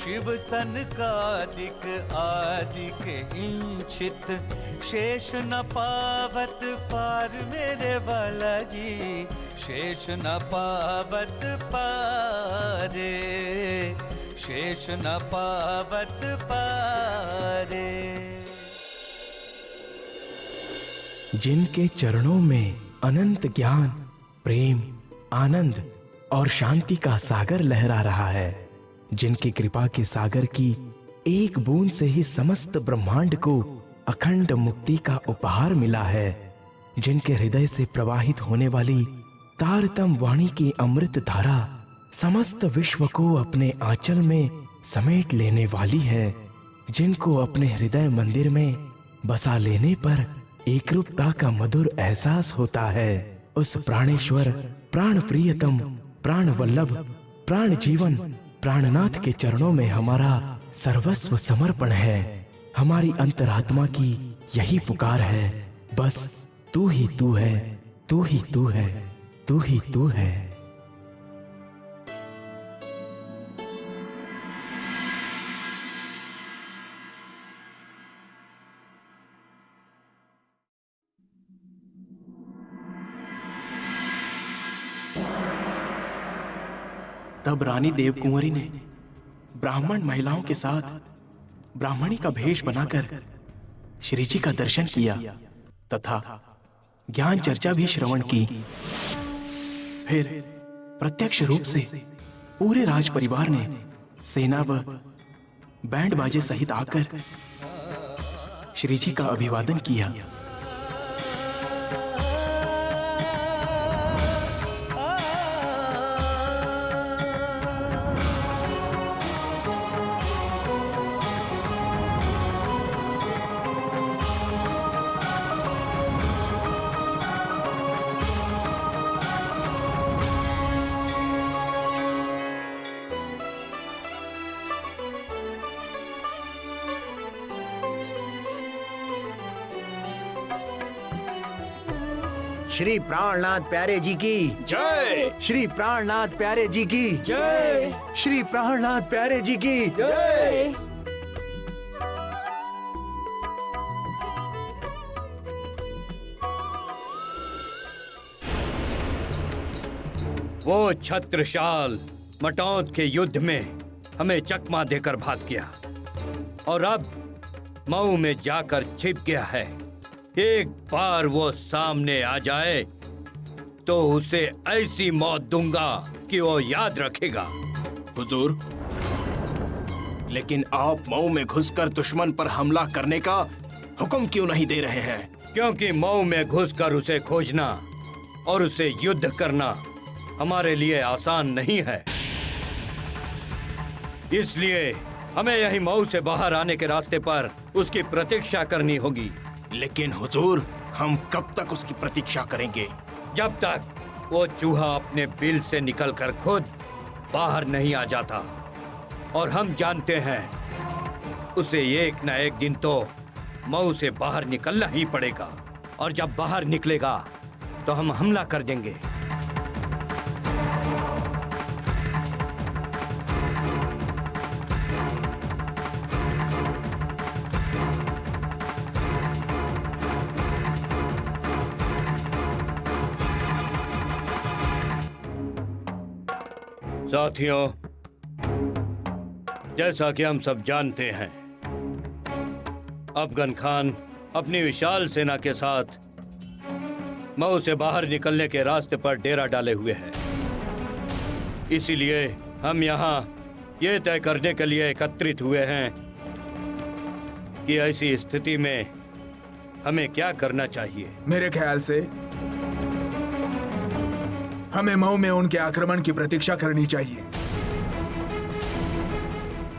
शिव सनकादिक आदिक इंचित, शेष न पावत पार मेरे वाला जी, शेष न पावत पारे, शेष न पावत पारे। जिनके चरणों में अनंत ज्ञान, प्रेम, आनंद और शांति का सागर लहरा रहा है, जिनकी कृपा के सागर की एक बूंद से ही समस्त ब्रह्मांड को अखंड मुक्ति का उपहार मिला है, जिनके हृदय से प्रवाहित होने वाली तारतम वाणी की अमृत धारा समस्त विश्व को अपने आंचल में समेट लेने वाली है, जिनको अपने हृदय मंदिर में बसा लेने पर एकरूपता का मधुर एहसास होता है, उस प्राणेश्वर, प्राण प्रियतम, प्राण वल्लभ, प्राण जीवन, प्राणनाथ के चरणों में हमारा सर्वस्व समर्पण है। हमारी अंतरात्मा की यही पुकार है, बस तू ही तू है, तू ही तू है, तू ही तू है। तब रानी देवकुंवरी ने ब्राह्मण महिलाओं के साथ ब्राह्मणी का भेष बनाकर श्री जी का दर्शन किया तथा ज्ञान चर्चा भी श्रवण की। फिर प्रत्यक्ष रूप से पूरे राज परिवार ने सेना व बैंड बाजे सहित आकर श्री जी का अभिवादन किया। श्री प्राणनाथ प्यारे जी की जय। श्री प्राणनाथ प्यारे जी की जय। श्री प्राणनाथ प्यारे जी की जय। वो छत्रसाल मटौत के युद्ध में हमें चकमा देकर भाग गया और अब मऊ में जाकर छिप गया है। एक बार वो सामने आ जाए तो उसे ऐसी मौत दूंगा कि वो याद रखेगा। हुजूर, लेकिन आप मऊ में घुसकर दुश्मन पर हमला करने का हुक्म क्यों नहीं दे रहे हैं? क्योंकि मऊ में घुसकर उसे खोजना और उसे युद्ध करना हमारे लिए आसान नहीं है। इसलिए हमें यही मऊ से बाहर आने के रास्ते पर उसकी प्रतीक्षा करनी होगी। लेकिन हुजूर, हम कब तक उसकी प्रतीक्षा करेंगे? जब तक वो चूहा अपने बिल से निकलकर खुद बाहर नहीं आ जाता। और हम जानते हैं उसे एक न एक दिन तो मऊ से बाहर निकलना ही पड़ेगा, और जब बाहर निकलेगा तो हम हमला कर देंगे। साथियों, जैसा कि हम सब जानते हैं, अफगन खान अपनी विशाल सेना के साथ मऊ से बाहर निकलने के रास्ते पर डेरा डाले हुए हैं। इसीलिए हम यहाँ ये तय करने के लिए एकत्रित हुए हैं कि ऐसी स्थिति में हमें क्या करना चाहिए। मेरे ख्याल से हमें मऊ में उनके आक्रमण की प्रतीक्षा करनी चाहिए,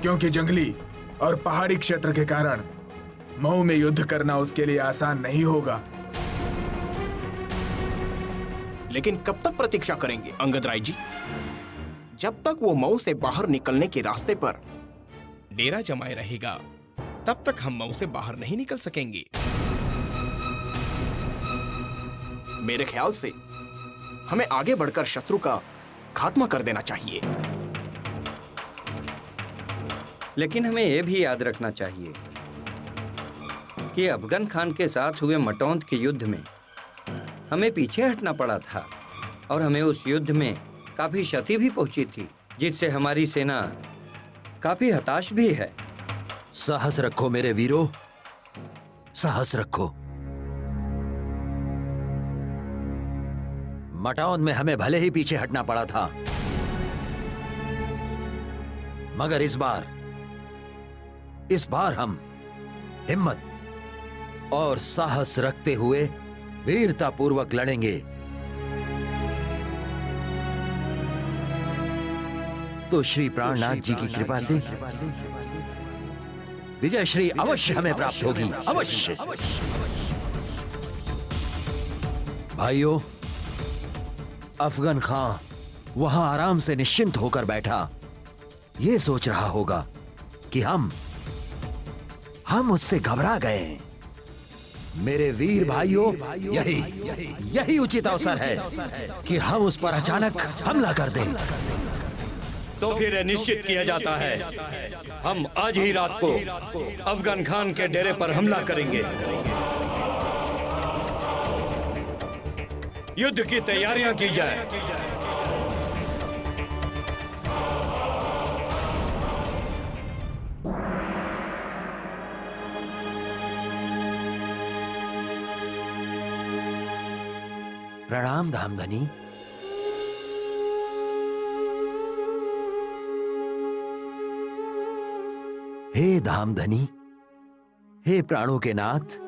क्योंकि जंगली और पहाड़ी क्षेत्र के कारण मऊ में युद्ध करना उसके लिए आसान नहीं होगा। लेकिन कब तक प्रतीक्षा करेंगे अंगद राय जी? जब तक वो मऊ से बाहर निकलने के रास्ते पर डेरा जमाए रहेगा, तब तक हम मऊ से बाहर नहीं निकल सकेंगे। मेरे ख्याल से हमें आगे बढ़कर शत्रु का खात्मा कर देना चाहिए। लेकिन हमें यह भी याद रखना चाहिए कि अफगन खान के साथ हुए मटौंद के युद्ध में हमें पीछे हटना पड़ा था और हमें उस युद्ध में काफी क्षति भी पहुंची थी, जिससे हमारी सेना काफी हताश भी है। साहस रखो मेरे वीरों, साहस रखो। मटौंद में हमें भले ही पीछे हटना पड़ा था, मगर इस बार हम हिम्मत और साहस रखते हुए वीरता पूर्वक लड़ेंगे। तो श्री प्राणनाथ जी की कृपा से विजय श्री अवश्य हमें प्राप्त होगी, अवश्य। भाइयों, अफगन खां वहां आराम से निश्चिंत होकर बैठा, ये सोच रहा होगा कि हम उससे घबरा गए। मेरे वीर भाइयों, यही उचित अवसर है कि हम उस पर अचानक हमला कर दें। तो फिर निश्चित किया जाता है, हम आज ही रात को अफगन खान के डेरे पर हमला करेंगे। युद्ध की तैयारियां की जाए। प्रणाम धामधनी। हे धामधनी, हे प्राणों के नाथ,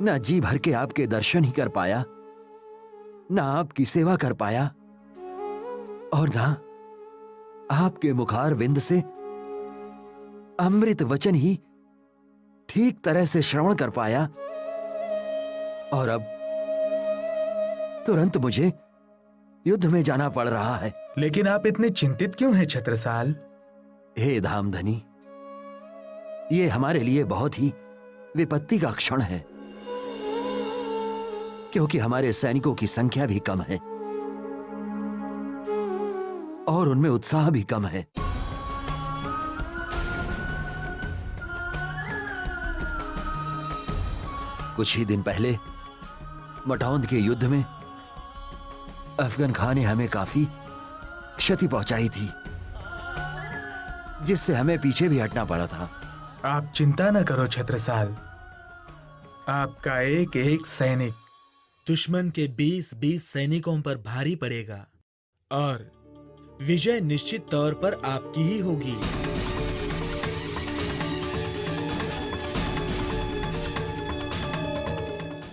ना जी भर के आपके दर्शन ही कर पाया, ना आपकी सेवा कर पाया, और ना आपके मुखार विंद से अमृत वचन ही ठीक तरह से श्रवण कर पाया, और अब तुरंत मुझे युद्ध में जाना पड़ रहा है। लेकिन आप इतने चिंतित क्यों हैं छत्रसाल? हे धामधनी, ये हमारे लिए बहुत ही विपत्ति का क्षण है, क्योंकि हमारे सैनिकों की संख्या भी कम है और उनमें उत्साह भी कम है। कुछ ही दिन पहले मटौंद के युद्ध में अफगन खान ने हमें काफी क्षति पहुंचाई थी, जिससे हमें पीछे भी हटना पड़ा था। आप चिंता न करो छत्रसाल, आपका एक एक सैनिक दुश्मन के 20-20 सैनिकों पर भारी पड़ेगा और विजय निश्चित तौर पर आपकी ही होगी।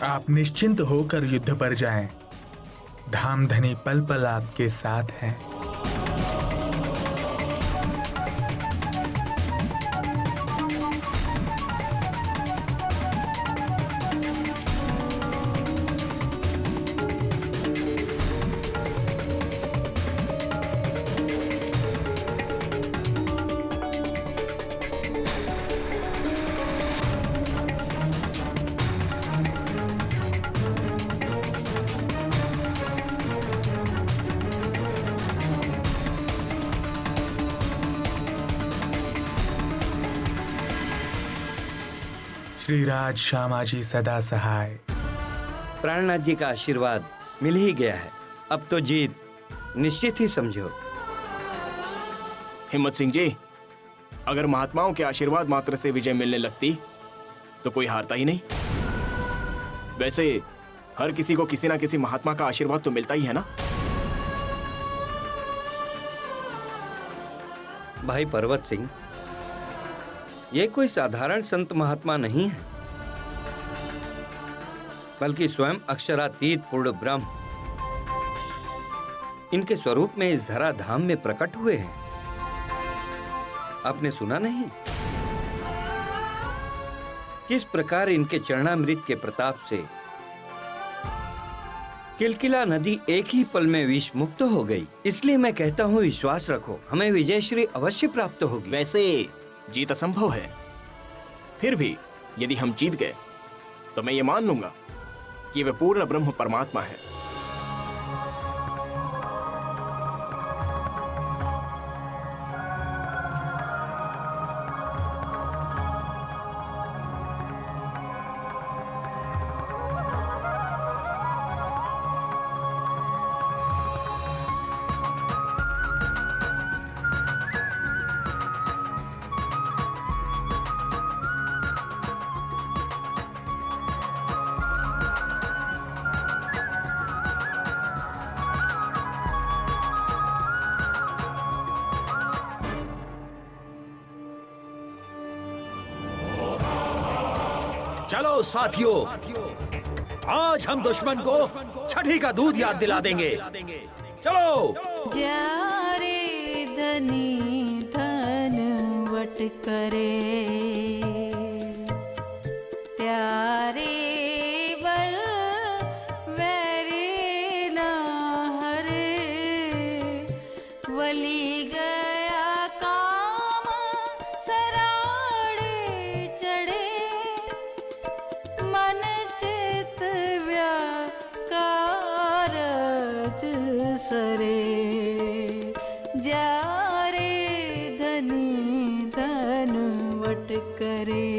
आप निश्चिंत होकर युद्ध पर जाएं। धामधनी पल पल आपके साथ हैं। श्री राज श्यामाजी सदा सहाय। प्राणनाथ जी का आशीर्वाद मिल ही गया है, अब तो जीत निश्चित ही समझो। हिम्मत सिंह जी, अगर महात्माओं के आशीर्वाद मात्र से विजय मिलने लगती तो कोई हारता ही नहीं। वैसे हर किसी को किसी ना किसी महात्मा का आशीर्वाद तो मिलता ही है ना। भाई पर्वत सिंह, ये कोई साधारण संत महात्मा नहीं है, बल्कि स्वयं अक्षरातीत पूर्ण ब्रह्म इनके स्वरूप में इस धरा धाम में प्रकट हुए हैं। आपने सुना नहीं किस प्रकार इनके चरणामृत के प्रताप से किलकिला नदी एक ही पल में विष मुक्त हो गई। इसलिए मैं कहता हूँ, विश्वास रखो, हमें विजयश्री अवश्य प्राप्त होगी। वैसे जीत असंभव है, फिर भी यदि हम जीत गए तो मैं ये मान लूंगा कि वे पूर्ण ब्रह्म परमात्मा है। चलो साथियों, आज हम दुश्मन को छठी का दूध याद दिला देंगे। चलो। जा रे धनी धन वट करे, त्यारे बल वैरी ना हरे, वली गया काम सराड़े चढ़े, मन चित व्याकारज सरे, जा रे धनी धन वट करे।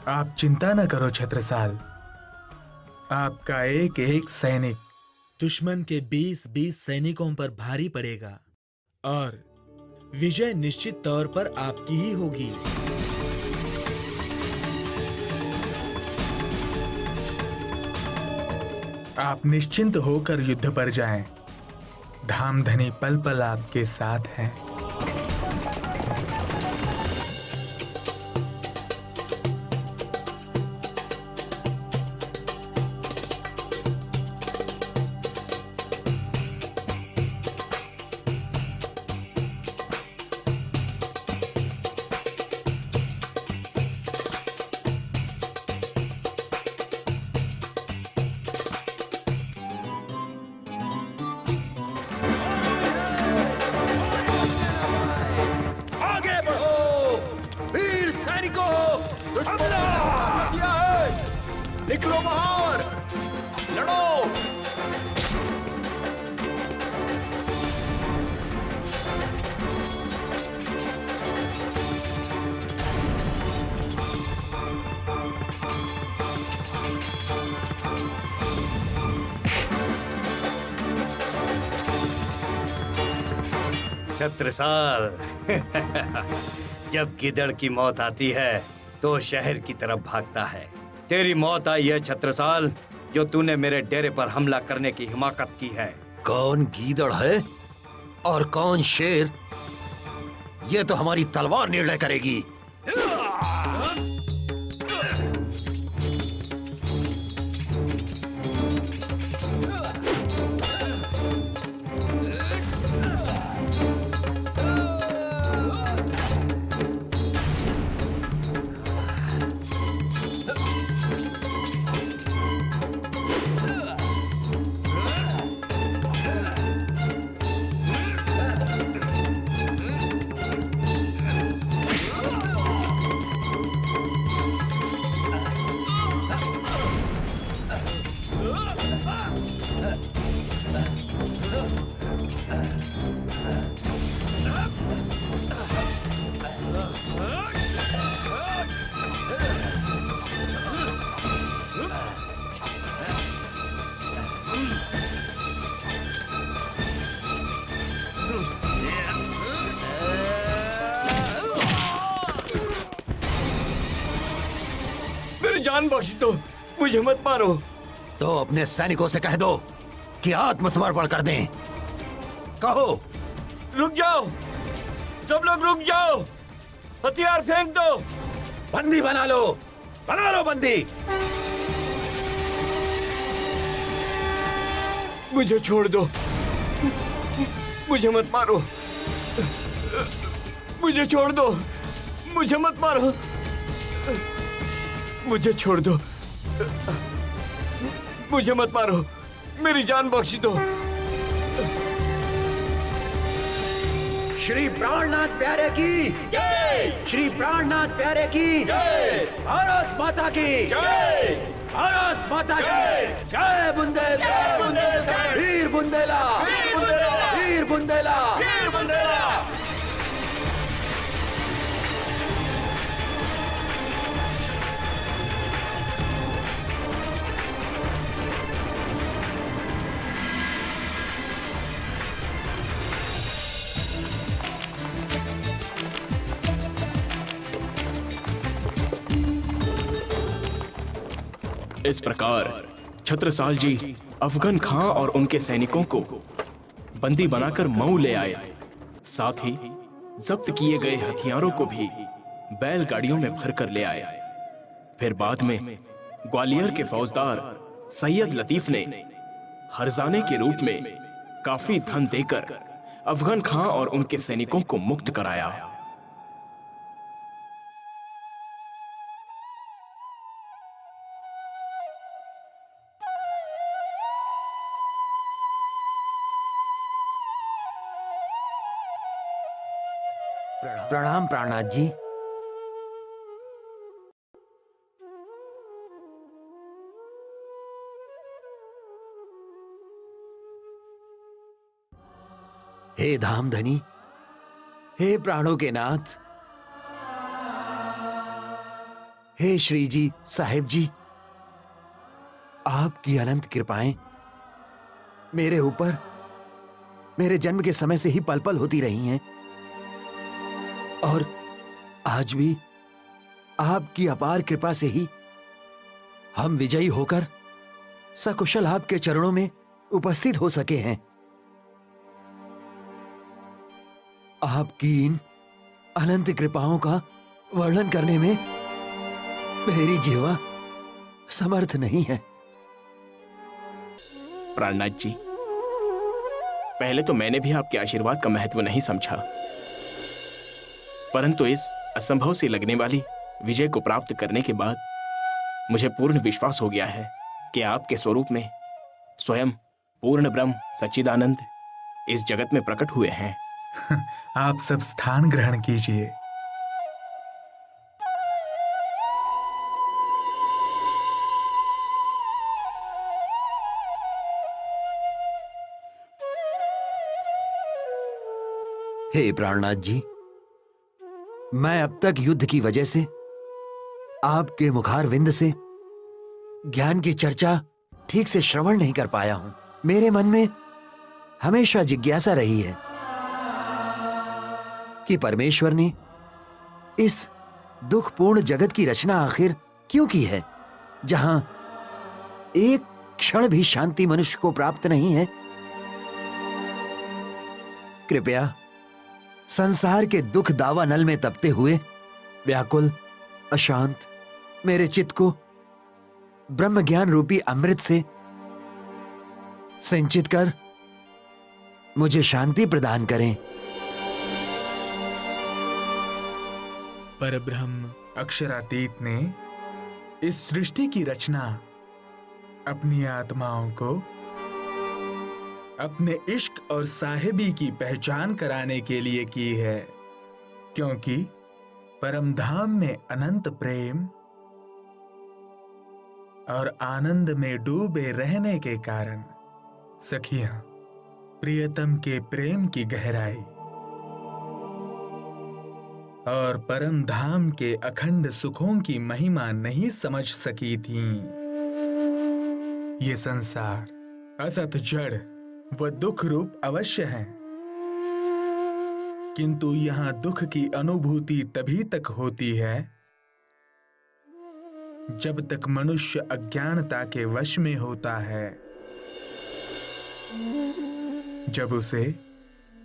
आप चिंता न करो छत्रसाल, आपका एक एक सैनिक दुश्मन के 20-20 सैनिकों पर भारी पड़ेगा और विजय निश्चित तौर पर आपकी ही होगी। आप निश्चिंत होकर युद्ध पर जाएं। धामधनी पल पल आपके साथ हैं। निकलो बाहर, लड़ो। छत्रसाल, जब गिदड़ की मौत आती है तो शहर की तरफ भागता है। तेरी मौत आई है छत्रसाल, जो तूने मेरे डेरे पर हमला करने की हिमाकत की है। कौन गीदड़ है और कौन शेर, ये तो हमारी तलवार निर्णय करेगी। जान बख्श दो, मुझे मत मारो। तो अपने सैनिकों से कह दो कि आत्मसमर्पण कर दें। कहो। रुक जाओ, सब लोग रुक जाओ, हथियार फेंक दो। बंदी बना लो बंदी। मुझे छोड़ दो, मुझे मत मारो, मुझे छोड़ दो, मुझे मत मारो, मुझे छोड़ दो, मुझे मत मारो, मेरी जान बख्श दो। श्री प्राणनाथ प्यारे की जय। श्री प्राणनाथ प्यारे की जय। भारत माता की जय। भारत माता की जय। बुंदेला वीर बुंदेला, वीर बुंदेला। इस प्रकार छत्रसाल जी अफगन खां और उनके सैनिकों को बंदी बनाकर मऊ ले आए। साथ ही जब्त किए गए हथियारों को भी बैलगाड़ियों में भरकर ले आए। फिर बाद में ग्वालियर के फौजदार सैयद लतीफ ने हर्जाने के रूप में काफी धन देकर अफगन खां और उनके सैनिकों को मुक्त कराया। प्रणाम प्राणनाथ जी। हे धामधनी, हे प्राणों के नाथ, हे श्री जी साहेब जी, आपकी अनंत कृपाएं मेरे ऊपर मेरे जन्म के समय से ही पल पल होती रही हैं और आज भी आपकी अपार कृपा से ही हम विजयी होकर सकुशल आपके चरणों में उपस्थित हो सके हैं। आपकी इन अनंत कृपाओं का वर्णन करने में मेरी जीवा समर्थ नहीं है। प्राणनाथ जी, पहले तो मैंने भी आपके आशीर्वाद का महत्व नहीं समझा, परंतु इस असंभव से लगने वाली विजय को प्राप्त करने के बाद मुझे पूर्ण विश्वास हो गया है कि आपके स्वरूप में स्वयं पूर्ण ब्रह्म सच्चिदानंद इस जगत में प्रकट हुए हैं। आप सब स्थान ग्रहण कीजिए। हे प्राणनाथ जी, मैं अब तक युद्ध की वजह से आपके मुखारविंद से ज्ञान की चर्चा ठीक से श्रवण नहीं कर पाया हूं। मेरे मन में हमेशा जिज्ञासा रही है कि परमेश्वर ने इस दुखपूर्ण जगत की रचना आखिर क्यों की है, जहां एक क्षण भी शांति मनुष्य को प्राप्त नहीं है। कृपया संसार के दुख दावा नल में तपते हुए व्याकुल अशांत मेरे चित्त को ब्रह्म ज्ञान रूपी अमृत से सिंचित कर मुझे शांति प्रदान करें। परब्रह्म अक्षरातीत ने इस सृष्टि की रचना अपनी आत्माओं को अपने इश्क और साहिबी की पहचान कराने के लिए की है, क्योंकि परम धाम में अनंत प्रेम और आनंद में डूबे रहने के कारण सखियां प्रियतम के प्रेम की गहराई और परम धाम के अखंड सुखों की महिमा नहीं समझ सकी थीं। ये संसार असत जड़ व दुख रूप अवश्य है, किंतु यहां दुख की अनुभूति तभी तक होती है जब तक मनुष्य अज्ञानता के वश में होता है, जब उसे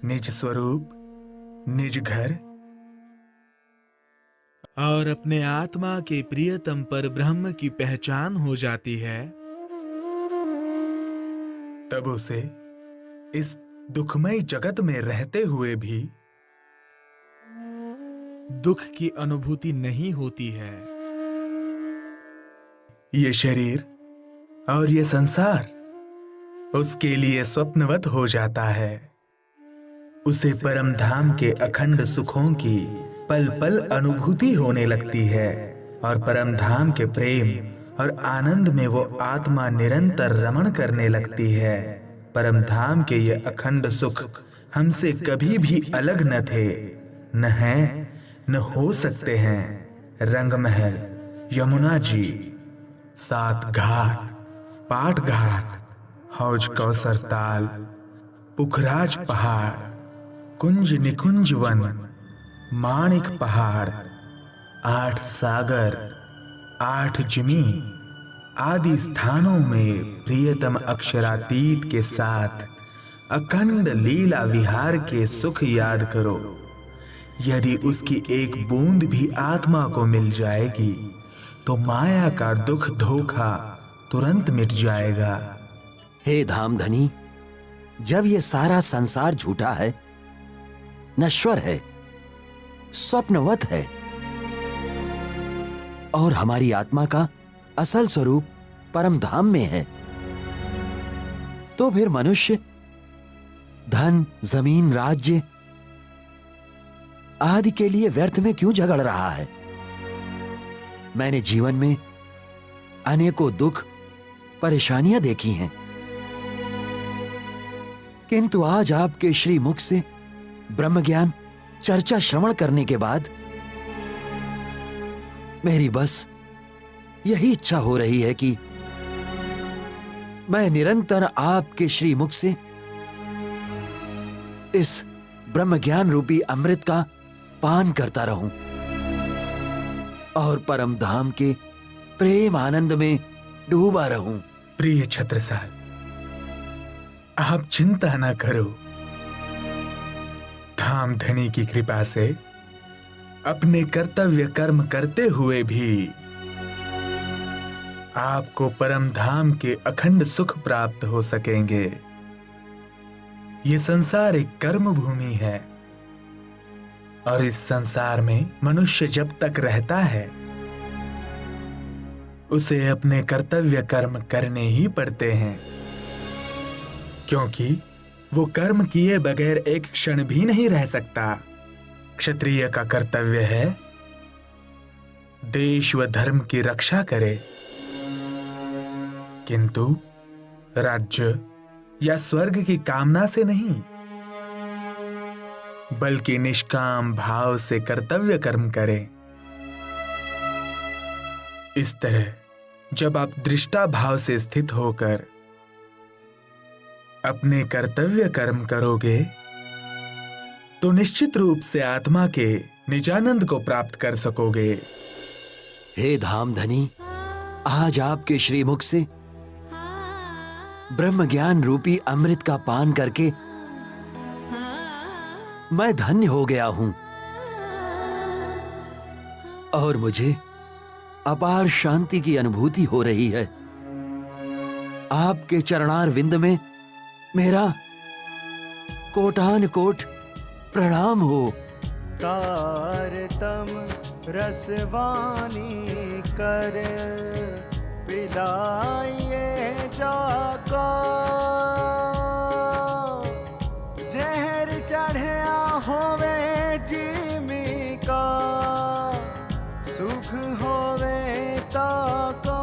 निज स्वरूप, निज घर और अपने आत्मा के प्रियतम पर ब्रह्म की पहचान हो जाती है, तब उसे इस दुखमय जगत में रहते हुए भी दुख की अनुभूति नहीं होती है। ये शरीर और ये संसार उसके लिए स्वप्नवत हो जाता है। उसे परम धाम के अखंड सुखों की पल पल अनुभूति होने लगती है और परम धाम के प्रेम और आनंद में वो आत्मा निरंतर रमण करने लगती है। परम धाम के ये अखंड सुख हमसे कभी भी अलग न थे, न हैं, न हो सकते हैं। रंगमहल, यमुना जी, 7 घाट, पाट घाट, हौज कौसर ताल, पुखराज पहाड़, कुंज निकुंज वन, माणिक पहाड़, 8 सागर, 8 जिमी आदि स्थानों में प्रियतम अक्षरातीत के साथ अखंड लीला विहार के सुख याद करो। यदि उसकी एक बूंद भी आत्मा को मिल जाएगी तो माया का दुख धोखा तुरंत मिट जाएगा। हे धामधनी, जब ये सारा संसार झूठा है, नश्वर है, स्वप्नवत है और हमारी आत्मा का असल स्वरूप परम धाम में है, तो फिर मनुष्य धन, जमीन, राज्य आदि के लिए व्यर्थ में क्यों झगड़ रहा है? मैंने जीवन में अनेकों दुख, परेशानियां देखी हैं, किंतु आज आपके श्री मुख से ब्रह्म ज्ञान चर्चा श्रवण करने के बाद मेरी बस यही इच्छा हो रही है कि मैं निरंतर आपके श्री मुख से इस ब्रह्म ज्ञान रूपी अमृत का पान करता रहूं और परम धाम के प्रेम आनंद में डूबा रहूं। प्रिय छत्रसाल, आप चिंता ना करो। धामधनी की कृपा से अपने कर्तव्य कर्म करते हुए भी आपको परम धाम के अखंड सुख प्राप्त हो सकेंगे। ये संसार एक कर्म भूमि है और इस संसार में मनुष्य जब तक रहता है उसे अपने कर्तव्य कर्म करने ही पड़ते हैं, क्योंकि वो कर्म किए बगैर एक क्षण भी नहीं रह सकता। क्षत्रिय का कर्तव्य है देश व धर्म की रक्षा करे, किंतु राज्य या स्वर्ग की कामना से नहीं, बल्कि निष्काम भाव से कर्तव्य कर्म करें। इस तरह जब आप दृष्टा भाव से स्थित होकर अपने कर्तव्य कर्म करोगे तो निश्चित रूप से आत्मा के निजानंद को प्राप्त कर सकोगे। हे धामधनी, आज आपके श्रीमुख से ब्रह्म ज्ञान रूपी अमृत का पान करके मैं धन्य हो गया हूं और मुझे अपार शांति की अनुभूति हो रही है। आपके चरणार विंद में मेरा कोटान कोट प्रणाम हो। तारतम रसवानी कर पिलाइए जाको, जहर चढ़या होवे जिमी का, सुख होवे ताको,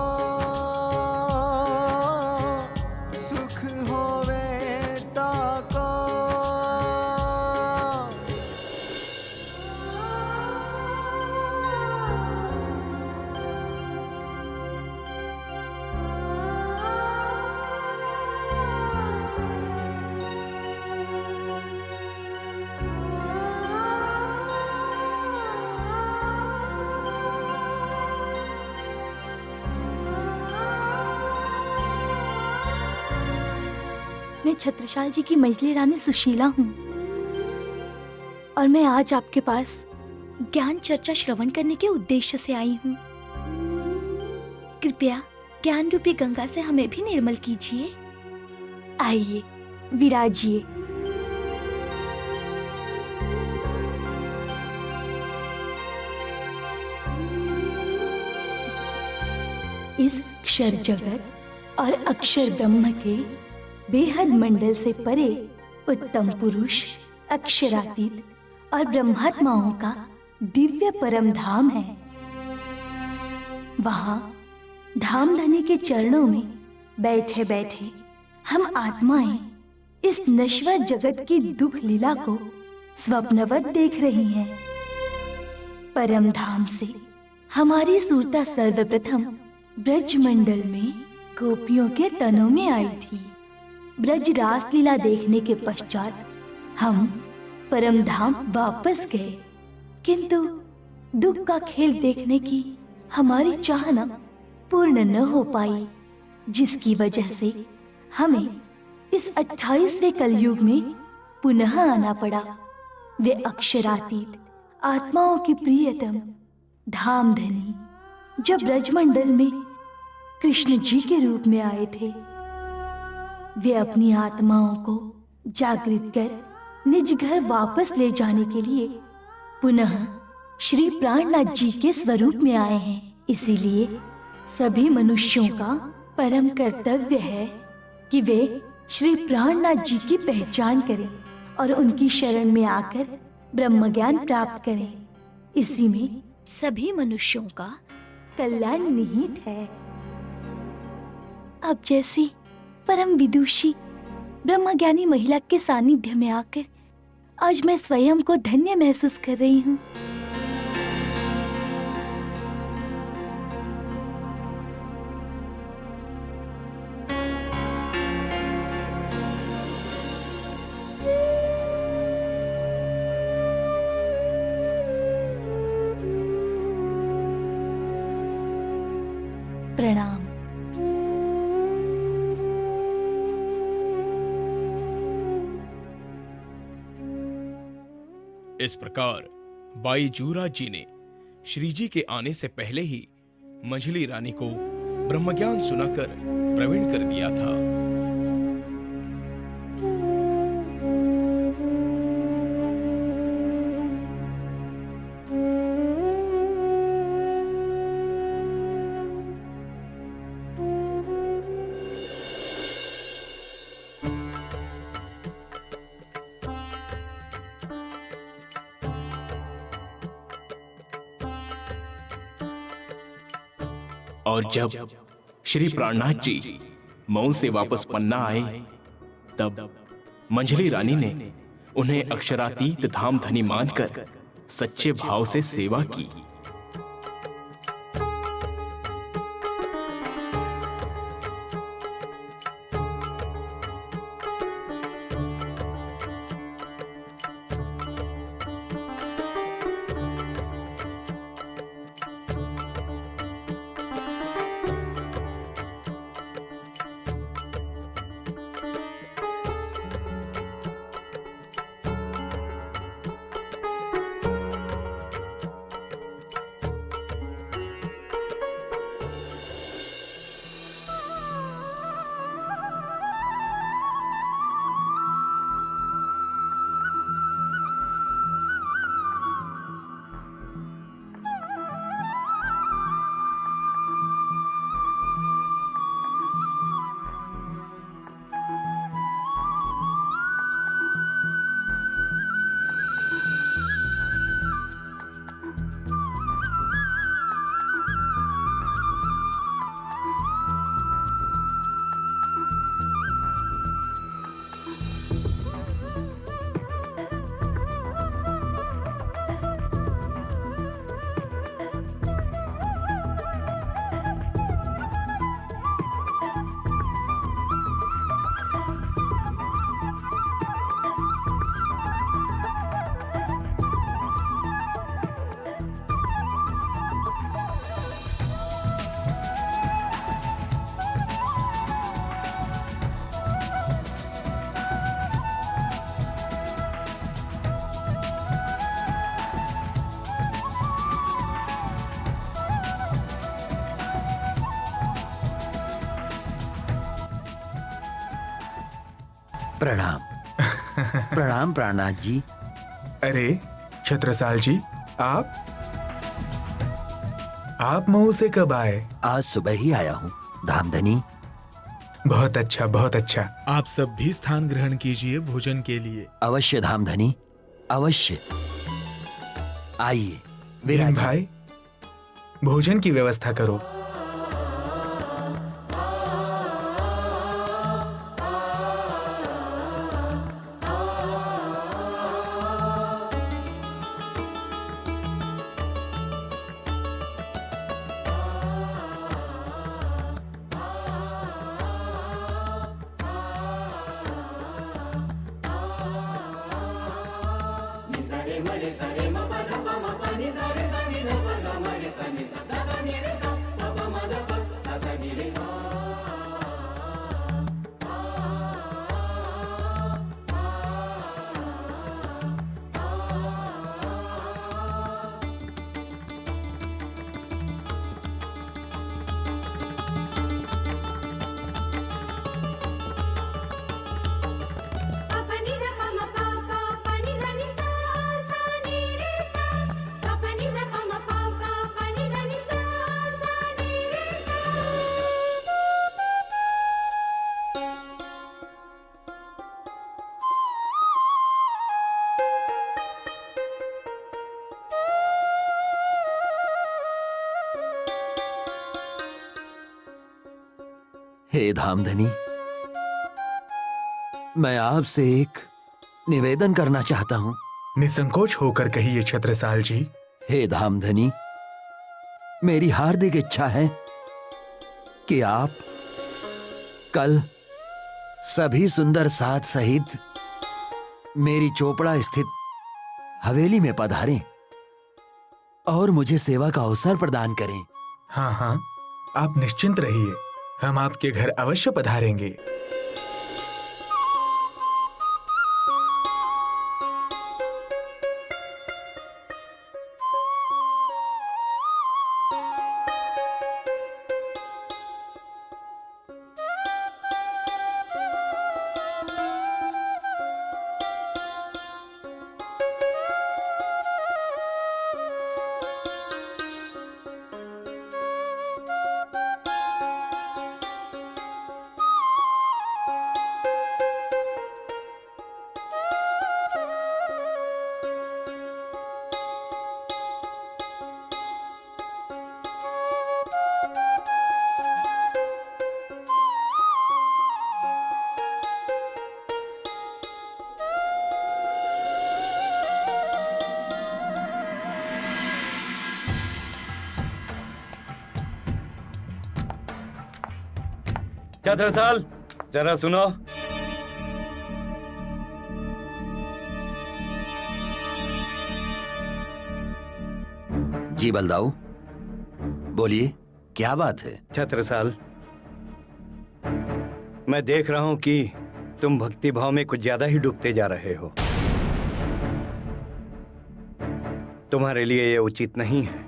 सुख होवे ताको। मैं छत्रसाल जी की मंझली रानी सुशीला हूँ और मैं आज आपके पास ज्ञान चर्चा श्रवण करने के उद्देश्य से आई हूँ। कृपया ज्ञान रूपी गंगा से हमें भी निर्मल कीजिए। आइए, विराजिए। इस क्षर जगत और अक्षर ब्रह्म के बेहद मंडल से परे उत्तम पुरुष, अक्षरातीत और ब्रह्मात्माओं का दिव्य परम धाम है। वहां धामधनी के चरणों में बैठे बैठे हम आत्माएं इस नश्वर जगत की दुख लीला को स्वप्नवत देख रही हैं। परम धाम से हमारी सुरता सर्वप्रथम ब्रज मंडल में गोपियों के तनों में आई थी। ब्रज रास लीला देखने के पश्चात हम परम धाम वापस गए, किंतु दुख का खेल देखने की हमारी चाहना पूर्ण न हो पाई, जिसकी वजह से हमें इस 28वें कलयुग में पुनः आना पड़ा। वे अक्षरातीत आत्माओं की प्रियतम धामधनी जब ब्रजमंडल में कृष्ण जी के रूप में आए थे, वे अपनी आत्माओं को जागृत कर निज घर वापस ले जाने के लिए पुनः श्री प्राणनाथ जी के स्वरूप में आए हैं। इसीलिए सभी मनुष्यों का परम कर्तव्य है कि वे श्री प्राणनाथ जी की पहचान करें और उनकी शरण में आकर ब्रह्म ज्ञान प्राप्त करें। इसी में सभी मनुष्यों का कल्याण निहित है। अब जैसी परम विदुषी ब्रह्मज्ञानी महिला के सानिध्य में आकर आज मैं स्वयं को धन्य महसूस कर रही हूँ। प्रणाम। इस प्रकार बाई जूरा जी ने श्री जी के आने से पहले ही मंझली रानी को ब्रह्मज्ञान सुनाकर प्रवीण कर दिया था। और जब श्री प्राणनाथ जी मऊ से वापस पन्ना आए, तब मंझली रानी ने उन्हें अक्षरातीत धाम धनी मानकर सच्चे भाव से सेवा की। प्रणाम। प्रणाम प्राणनाथ जी। अरे छत्रसाल जी, आप मऊ से कब आए? आज सुबह ही आया हूँ धामधनी। बहुत अच्छा, बहुत अच्छा। आप सब भी स्थान ग्रहण कीजिए भोजन के लिए। अवश्य धामधनी, अवश्य। आइए भीम विराजिए। भाई, भोजन की व्यवस्था करो। हे धामधनी, मैं आपसे एक निवेदन करना चाहता हूं। निसंकोच होकर कहिए छत्रसाल जी। हे धामधनी, मेरी हार्दिक इच्छा है कि आप कल सभी सुंदर साथ सहित मेरी चोपड़ा स्थित हवेली में पधारें और मुझे सेवा का अवसर प्रदान करें। हाँ हाँ, आप निश्चिंत रहिए, हम आपके घर अवश्य पधारेंगे। छत्रसाल, जरा सुनो। जी बलदाऊ, बोलिए, क्या बात है? छत्रसाल, मैं देख रहा हूं कि तुम भक्ति भाव में कुछ ज्यादा ही डूबते जा रहे हो। तुम्हारे लिए यह उचित नहीं है,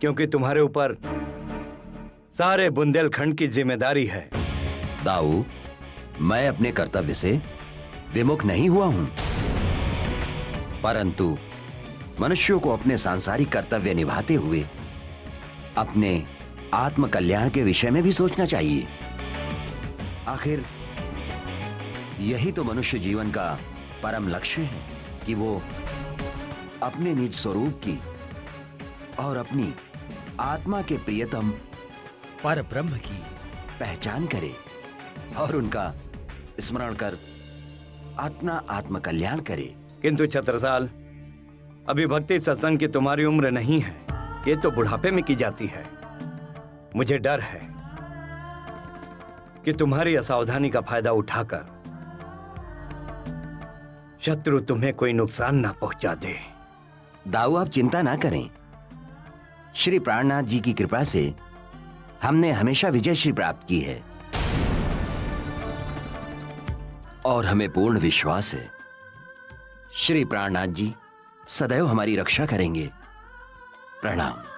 क्योंकि तुम्हारे ऊपर सारे बुंदेलखंड की जिम्मेदारी है। दाऊ, मैं अपने कर्तव्य से विमुख नहीं हुआ हूं, परंतु मनुष्यों को अपने सांसारिक कर्तव्य निभाते हुए अपने आत्म कल्याण के विषय में भी सोचना चाहिए। आखिर यही तो मनुष्य जीवन का परम लक्ष्य है कि वो अपने निज स्वरूप की और अपनी आत्मा के प्रियतम पर ब्रह्म की पहचान करे और उनका स्मरण कर अपना आत्म कल्याण करे। किंतु छत्रसाल, अभी भक्ति सत्संग की तुम्हारी उम्र नहीं है, ये तो बुढ़ापे में की जाती है। मुझे डर है कि तुम्हारी असावधानी का फायदा उठाकर शत्रु तुम्हें कोई नुकसान ना पहुंचा दे। दाऊ, आप चिंता ना करें। श्री प्राणनाथ जी की कृपा से हमने हमेशा विजयश्री प्राप्त की है और हमें पूर्ण विश्वास है श्री प्राणनाथ जी सदैव हमारी रक्षा करेंगे। प्रणाम।